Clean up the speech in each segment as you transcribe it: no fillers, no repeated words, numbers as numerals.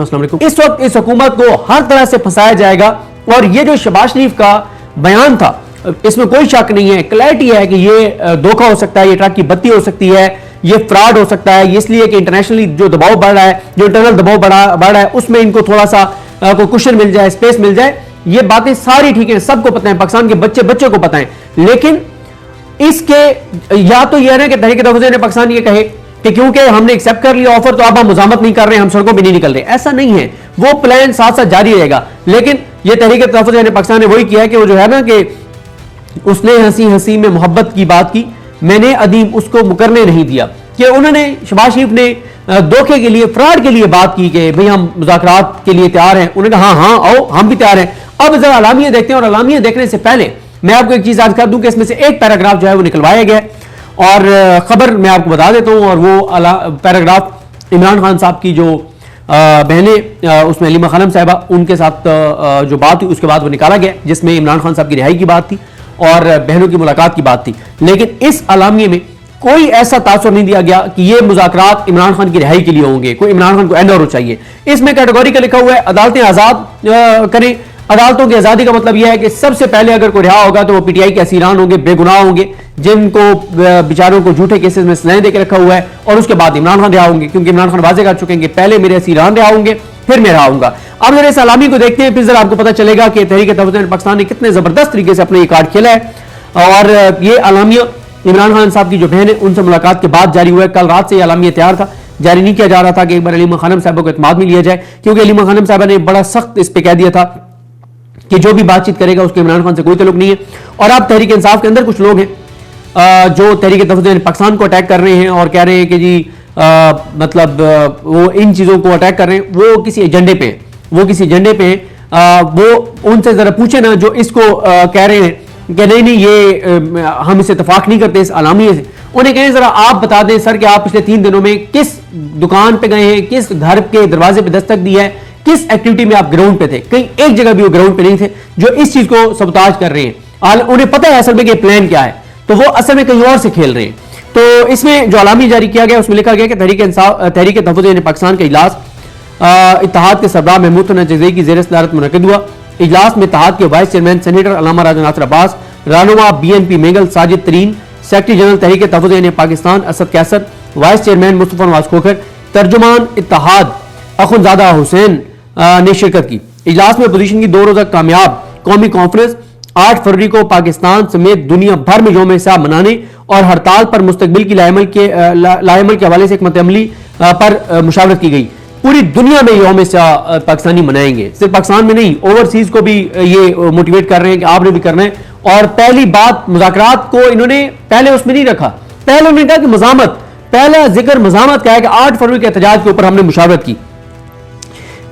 अस्सलाम वालेकुम। इस वक्त इस हुकूमत को हर तरह से फंसाया जाएगा और ये जो शहबाज शरीफ का बयान था इसमें कोई शक नहीं है, क्लैरिटी है कि ये धोखा हो सकता है, ये ट्रक की बत्ती हो सकती है, ये फ्रॉड हो सकता है, इसलिए कि इंटरनेशनली जो दबाव बढ़ रहा है, जो इंटरनल दबाव बढ़ रहा है उसमें इनको थोड़ा सा कोई कुशन मिल जाए, स्पेस मिल जाए। ये बातें सारी ठीक है, सबको पता है, पाकिस्तान के बच्चे बच्चे को पता है। लेकिन इसके या तो यह है कि तहरीक तहफ़्फ़ुज़ ने पाकिस्तान ये कहे कि क्योंकि हमने एक्सेप्ट कर लिया ऑफर तो अब हम मुज़ाहमत नहीं कर रहे, हम सड़कों पे नहीं निकल रहे, ऐसा नहीं है। वो प्लान साथ साथ जारी रहेगा। लेकिन ये तहरीक तहफ़्फ़ुज़ ने पाकिस्तान ने वही किया है कि वो जो है ना कि उसने हंसी हंसी में मोहब्बत की बात की, मैंने अदीम उसको मुकरने नहीं दिया। कि उन्होंने शहबाज शरीफ ने धोखे के लिए, फ्रॉड के लिए बात की कि भाई हम मुज़ाकरात के लिए तैयार हैं। उन्होंने कहा हाँ हाँ आओ, हम भी तैयार हैं। अब जरा अलामिया देखते हैं, और अलामिया देखने से पहले मैं आपको एक चीज याद कर दूं कि इसमें से एक पैराग्राफ जो है वो निकलवाया गया और खबर मैं आपको बता देता हूं। और वो पैराग्राफ इमरान खान साहब की जो बहनें उसमें अलीमा खानम साहिबा उनके साथ जो बात हुई उसके बाद वो निकाला गया, जिसमें इमरान खान साहब की रिहाई की बात थी और बहनों की मुलाकात की बात थी। लेकिन इस अलामिये में कोई ऐसा तासुर नहीं दिया गया कि ये मुज़ाकरात इमरान खान की रिहाई के लिए होंगे, कोई इमरान खान को एंड ओवर चाहिए। इसमें कैटेगोरी का लिखा हुआ है अदालतें आजाद करें। अदालतों की आजादी का मतलब यह है कि सबसे पहले अगर कोई रिहा होगा तो वो पीटीआई के असीरान होंगे, बेगुनाह होंगे, जिनको बेचारों को झूठे केसेस में सजाएं देकर रखा हुआ है। और उसके बाद इमरान खान रिहा होंगे, क्योंकि इमरान खान वाजे कर चुके हैं कि पहले मेरे असीरान रिहा होंगे फिर मैं रिहा होऊंगा। अब जरा इस अलामी को देखते हैं, फिर जरा आपको पता चलेगा कि तहरीक तहफ़्फ़ुज़ पाकिस्तान ने कितने जबरदस्त तरीके से अपने ये कार्ड खेला है। और ये अलामिया इमरान खान साहब की जो बहन है उनसे मुलाकात के बाद जारी हुआ है। कल रात से ये अलामिया तैयार था, जारी नहीं किया जा रहा था कि एक बार अलीमा खानम साहबा को इत्मीनान में लिया जाए, क्योंकि अलीमा खानम साहबा ने बड़ा सख्त इस पे कह दिया था कि जो भी बातचीत करेगा उसके इमरान खान से कोई ताल्लुक नहीं है। और अब तहरीक इंसाफ के अंदर कुछ लोग हैं जो तहरीक तहफ़्फ़ुज़ पाकिस्तान को अटैक कर रहे हैं और कह रहे हैं कि जी मतलब वो इन चीज़ों को अटैक कर रहे हैं, वो किसी एजेंडे पे हैं, वो किसी एजेंडे पे हैं। वो उनसे ज़रा पूछे ना जो इसको कह रहे हैं कि नहीं नहीं ये हम इससे इत्तेफाक नहीं करते इस अलामिये से। उन्हें कहें जरा आप बता दें सर कि आप पिछले 3 दिनों में किस दुकान पे गए हैं, किस घर के दरवाजे पे दस्तक दी है, किस एक्टिविटी में आप ग्राउंड पे थे। कहीं एक जगह भी वो ग्राउंड पे नहीं थे जो इस चीज को सबताज कर रहे हैं। उन्हें पता है असल में कि प्लान क्या है, तो वो असल में कहीं और से खेल रहे हैं। तो इसमें जो अलामी जारी किया गया उसमें लिखा गया कि तहरीक तहफ़्फ़ुज़ पाकिस्तान का इजलास इत्तेहाद के सरबराह महमूद नजज़ई की ज़ेर सदारत मुनक़िद हुआ। इजलास में इत्तेहाद के वाइस चेयरमैन सेनेटर अल्लामा राजा नासिर अब्बास, रहनुमा BNP मेंगल साजिद तरीन, सेक्रेटरी जनरल तहरीक तहफ़्फ़ुज़ पाकिस्तान असद कैसर, वाइस चेयरमैन मुस्तफ़ा नवाज खोखर, तर्जुमान इत्तेहाद अखुनज़ादा हुसैन ने शिरकत की। इजलास में अपोजिशन की 2 रोज़ा कामयाब कौमी कॉन्फ्रेंस 8 फरवरी को पाकिस्तान समेत दुनिया भर में यौम हिसाब मनाने और हड़ताल पर मुस्तकबिल की लाएमल के हवाले से एक मतअमली पर मुशावरत की गई। पूरी दुनिया में यौम हिसाब पाकिस्तानी मनाएंगे, सिर्फ पाकिस्तान में नहीं, ओवरसीज को भी ये मोटिवेट कर रहे हैं कि आपने भी करना है। और पहली बात मुज़ाकरात को इन्होंने पहले उसमें नहीं रखा, पहले उन्होंने कहा कि मज़ामत, पहला जिक्र मज़ामत का है कि 8 फरवरी के एहतजाज के ऊपर हमने मुशावरत की।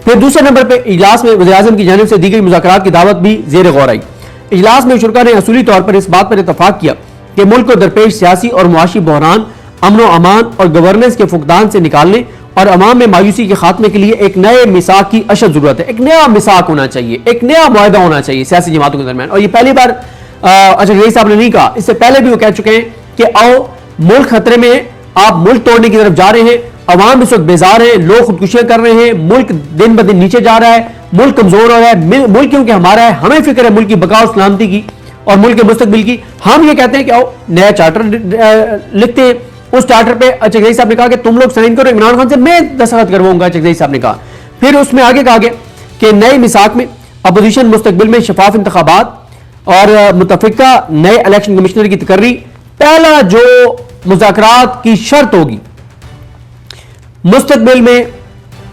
फिर दूसरे नंबर पर इजलास में वज़ीर-ए-आज़म की जानिब से दी गई मुज़ाकरात की दावत भी ज़ेर गौर आई। इजलास में शुरा ने असूली तौर पर इस बात पर इत्तफाक किया कि मुल्क को दरपेश सियासी और मुआशी बहरान, अमन व अमान और गवर्नेंस के फुकदान से निकालने और अवाम में मायूसी के खात्मे के लिए एक नए मिसाक की अशद जरूरत है। एक नया मिसाक होना चाहिए, एक नया मुआहदा होना चाहिए सियासी जमातों के दरमियान। और ये पहली बार अच्छा यही साहब ने नहीं कहा, इससे पहले भी वो कह चुके हैं कि आओ मुल्क खतरे में है, आप मुल्क तोड़ने की तरफ जा रहे हैं, अवाम इस वक्त बेजार है, लोग खुदकुशियां कर रहे हैं, मुल्क दिन ब दिन नीचे जा रहा है, मुल्क कमजोर हो रहा है। मुल्क क्योंकि हमारा है, हमें फिक्र है मुल्क की बका और सलामती की और मुल्क के मुस्तकबिल की। हम ये कहते हैं कि आओ नया चार्टर लिखते हैं। उस चार्टर पे चकजई साहब ने कहा कि तुम लोग साइन करो, इमरान खान से मैं दस्तखत करवाऊंगा, चकजई साहब ने कहा। फिर उसमें आगे कहा गया कि नए मिसाक में अपोजिशन मुस्तकबिल में शफाफ इंतखाबात और मुतफिका नए इलेक्शन कमिश्नर की तकर्री। पहला जो मुज़ाकरात की शर्त होगी मुस्तकबिल में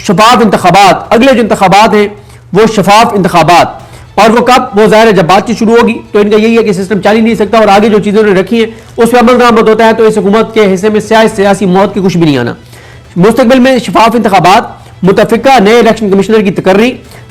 शफाफ इंतखाबात, अगले जो इंतखाबात हैं वो शफाफ इंतखाबात। और वो कब, वो ज़ाहिर है जब बातचीत शुरू होगी। तो इनका यही है कि सिस्टम चल ही नहीं सकता और आगे जो चीज़ें उन्होंने रखी हैं उस पर अमल दरामद होता है, तो इस हुकूमत के हिस्से में सियासी मौत की कुछ भी नहीं आना। मुस्तकबिल में शफाफ इंतखाबात, मुतफिका नए इलेक्शन कमिश्नर की तकर्री,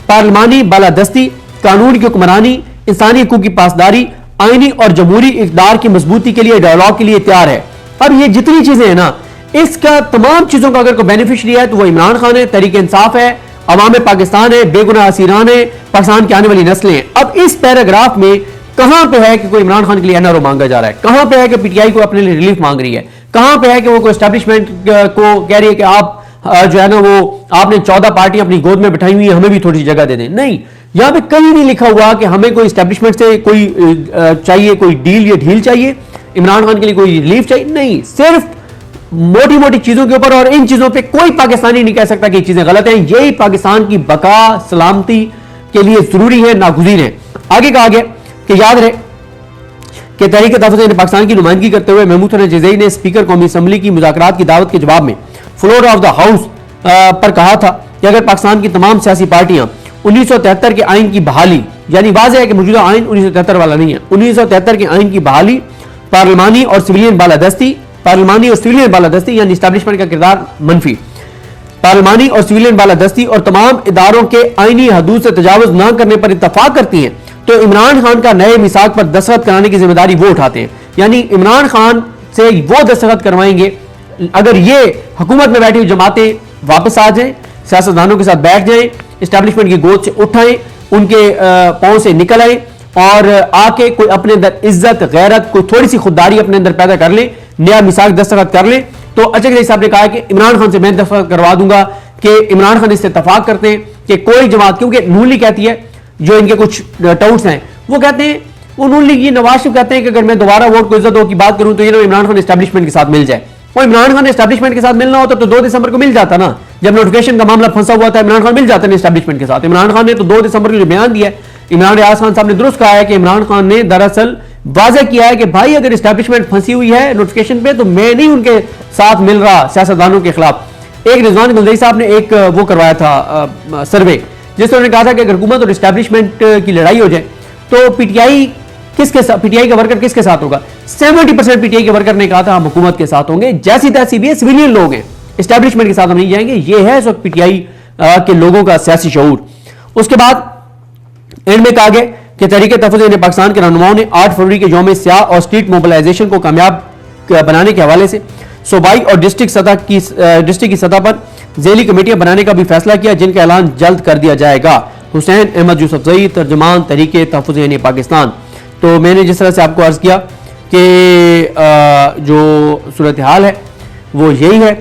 पार्लिमानी बालादस्ती, कानून की हुक्मरानी, इंसानी हकूक की पासदारी, आईनी और जमहूरी इक़दार की मजबूती के लिए डायलॉग के लिए तैयार है। अब ये जितनी चीजें हैं ना, इसका तमाम चीजों का अगर कोई बेनिफिशियरी है तो वो इमरान खान है, तहरीक इंसाफ है, अवाम पाकिस्तान है, बेगुनाह असीरान है, पाकिस्तान की आने वाली नस्लें हैं। अब इस पैराग्राफ में कहां पे है कि कोई इमरान खान के लिए एनआरओ मांगा जा रहा है, कहां पे है कि पीटीआई को अपने लिए रिलीफ मांग रही है, कहां पे है कि वो कोई एस्टैब्लिशमेंट को कह रही है कि आप जो है ना वो आपने 14 पार्टियां अपनी गोद में बिठाई हुई है, हमें भी थोड़ी सी जगह दे दें। नहीं, यहां पे कहीं नहीं लिखा हुआ कि हमें कोई एस्टेब्लिशमेंट से कोई चाहिए, कोई डील या ढील चाहिए, इमरान खान के लिए कोई रिलीफ चाहिए। नहीं, सिर्फ मोटी मोटी चीजों के ऊपर, और इन चीजों पे कोई पाकिस्तानी नहीं कह सकता कि चीजें गलत हैं। यही पाकिस्तान की बका सलामती के लिए जरूरी है, नागुज़ीर है। आगे कहा गया कि याद रहे कि तहरीक तहफ़्फ़ुज़ ने पाकिस्तान की नुमाइंदगी करते हुए महमूद हसन जज़ई ने स्पीकर कौमी असम्बली की मुज़ाकरात की दावत के जवाब में फ्लोर ऑफ द हाउस पर कहा था कि अगर पाकिस्तान की तमाम सियासी पार्टियां 1973 के आइन की बहाली, यानी वाज़ेह है कि मौजूदा आइन 1973 वाला नहीं है, 1973 के आइन की बहाली, पार्लिमानी और सिविलियन बालादस्ती यानी इस्टेब्लिशमेंट का किरदार मनफी, पार्लिमानी और सिविलियन बालादस्ती और तमाम इदारों के आईनी हदूद से तजावुज न करने पर इत्तफाक करती हैं, तो इमरान खान का नए मिसाक पर दस्तखत कराने की जिम्मेदारी वो उठाते हैं। यानी इमरान खान से वो दस्तखत करवाएंगे अगर ये हुकूमत में बैठी हुई जमातें वापस आ जाएं, सियासतदानों के साथ बैठ जाएं, इस्टेब्लिशमेंट की गोद से उठाएं, उनके पांव से निकल आए और आके कोई अपने अंदर इज्जत, गैरत, कोई थोड़ी सी खुददारी अपने अंदर पैदा कर ले, नया मिसाक दस्तखत कर ले। तो अचक साहब ने कहा कि इमरान खान से मैं दस्तखत करवा दूंगा कि इमरान खान इससे इत्तफाक करते हैं कि कोई जमात, क्योंकि नून लीग कहती है, जो इनके कुछ टाउट्स हैं वो कहते हैं, वो नून लीग, ये नवाज शरीफ कहते हैं कि अगर मैं दोबारा वोट को इज्जत की बात करूं तो ये ना इमरान खान एस्टेब्लिशमेंट के साथ मिल जाए। और इमरान खान एस्टेब्लिशमेंट के साथ मिलना होता तो 2 दिसंबर को मिल जाता ना, जब नोटिफिकेशन का मामला फंसा हुआ था, इमरान खान मिल जाता है एस्टेब्लिशमेंट के साथ। इमरान खान ने तो 2 दिसंबर को जो बयान दिया है, इमरान रियाज खान साहब ने दुरुस्त कहा है कि इमरान खान ने दरअसल वाज़ेह किया है कि भाई अगर एस्टेब्लिशमेंट फंसी हुई है नोटिफिकेशन पे तो मैं नहीं उनके साथ मिल रहा सियासतदानों के खिलाफ। एक रिजवान गुलजई साहब ने एक वो करवाया था सर्वे, जिसमें उन्होंने कहा था कि अगर हुकूमत और एस्टेब्लिशमेंट की लड़ाई हो जाए तो पीटीआई किसके साथ, पीटीआई का वर्कर किसके साथ होगा? 70% पीटीआई के वर्कर ने कहा था हम हुकूमत के साथ होंगे, जैसी तैसी भी है, सिविलियन लोग हैं, एस्टेब्लिशमेंट के साथ हम नहीं जाएंगे। ये है इस वक्त पीटीआई के लोगों का सियासी शऊर। उसके बाद एंड में कहा गया कि तहरीक तहफ़्फ़ुज़ ने पाकिस्तान के रहनुमाओं ने 8 फरवरी के यौम स्याह और स्ट्रीट मोबिलाइजेशन को कामयाब बनाने के हवाले से सूबाई और डिस्ट्रिक्ट की सतह पर ज़ेली कमेटियां बनाने का भी फैसला किया, जिनका ऐलान जल्द कर दिया जाएगा। हुसैन अहमद यूसुफजई, तर्जुमान तहरीक तहफ़्फ़ुज़ पाकिस्तान। तो मैंने जिस तरह से आपको अर्ज़ किया कि जो सूरत हाल है वो यही है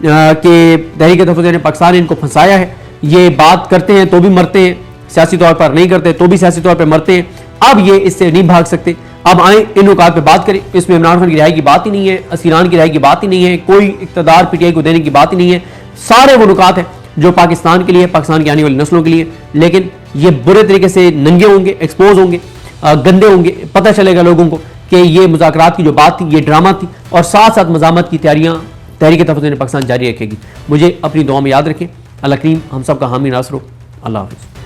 कि तहरीक तहफ़्फ़ुज़ पाकिस्तान इनको फंसाया है। ये बात करते हैं तो भी मरते हैं, सियासी तौर पर नहीं करते तो भी सियासी तौर पर मरते हैं। अब ये इससे नहीं भाग सकते। अब आए इन नुकात पे बात करें। इसमें इमरान खान की रिहाई की बात ही नहीं है, असीरान की रिहाई की बात ही नहीं है, कोई इक़्तिदार पीटीआई को देने की बात ही नहीं है। सारे वो नुकात हैं जो पाकिस्तान के लिए, पाकिस्तान की आने वाली नस्लों के लिए, लेकिन ये बुरे तरीके से नंगे होंगे, एक्सपोज होंगे, गंदे होंगे। पता चलेगा लोगों को कि ये मुज़ाकरात की जो बात थी ये ड्रामा थी, और साथ साथ मज़ामत की तैयारियां तहरीक तहफ़्फ़ुज़ पाकिस्तान जारी रखेगी। मुझे अपनी दुआ में याद रखें। अल्लाह करीम हम सब का हामी नासर हो। अल्लाह हाफ़िज़।